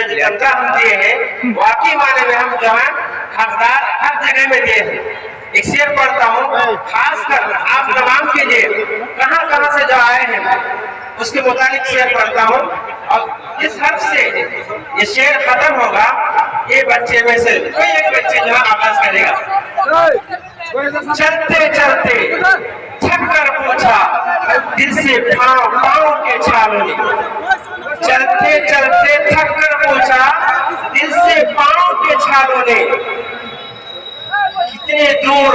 ये जो तनख्वाह हम दिए हैं वाकई माने में हम जो है हकदार हर जगह में दिए हैं। एक शेर पढ़ता हूँ, खासकर आप तमाम के लिए कहाँ कहाँ से जो आए हैं उसके मुताबिक शेर पढ़ता हूँ। और इस हर्फ से ये शेर खत्म होगा, ये बच्चे में से कोई एक बच्चे जो है आवाज करेगा। चलते चलते थक कर पूछा दिल से पाँव पाँव के छालों ने, चलते चलते थक कर पूछा दिल से पाँव के छालों ने, कितने दूर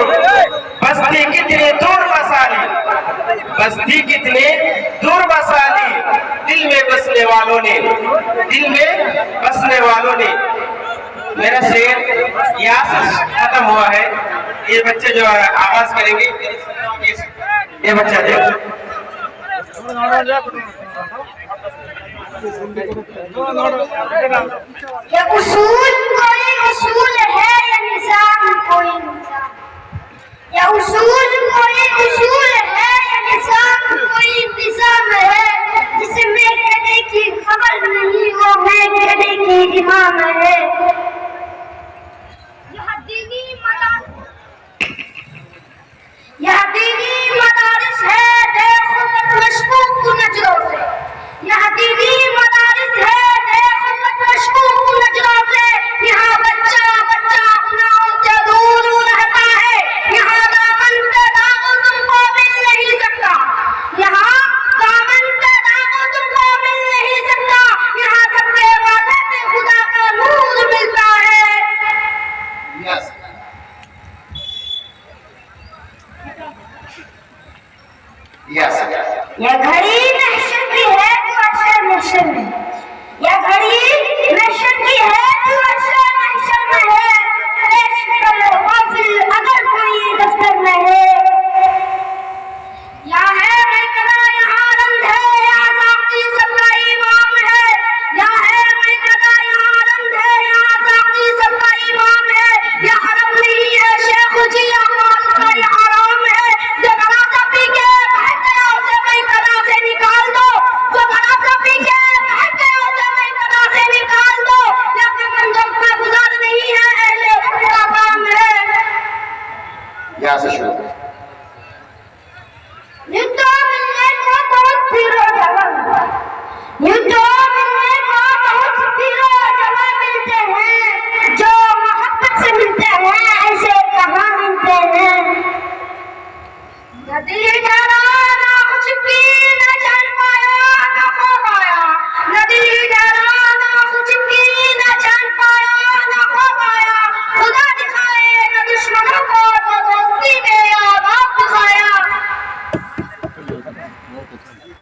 बस्ती कितने दूर बसाली, बस्ती कितने दूर बसाली, दिल में बसने वालों ने, दिल में बसने वालों ने। मेरा शेर यहाँ से खत्म हुआ है। ये बच्चे जो आवाज करेंगे, ये बच्चा देखो। ये उसूल कोई उसूल है, ये निजाम कोई निजाम, ये उसूल कोई उसूल है, ये निजाम कोई निजाम है, जिसे मैं कहने की खबर नहीं वो मैं कहने की इमाम है।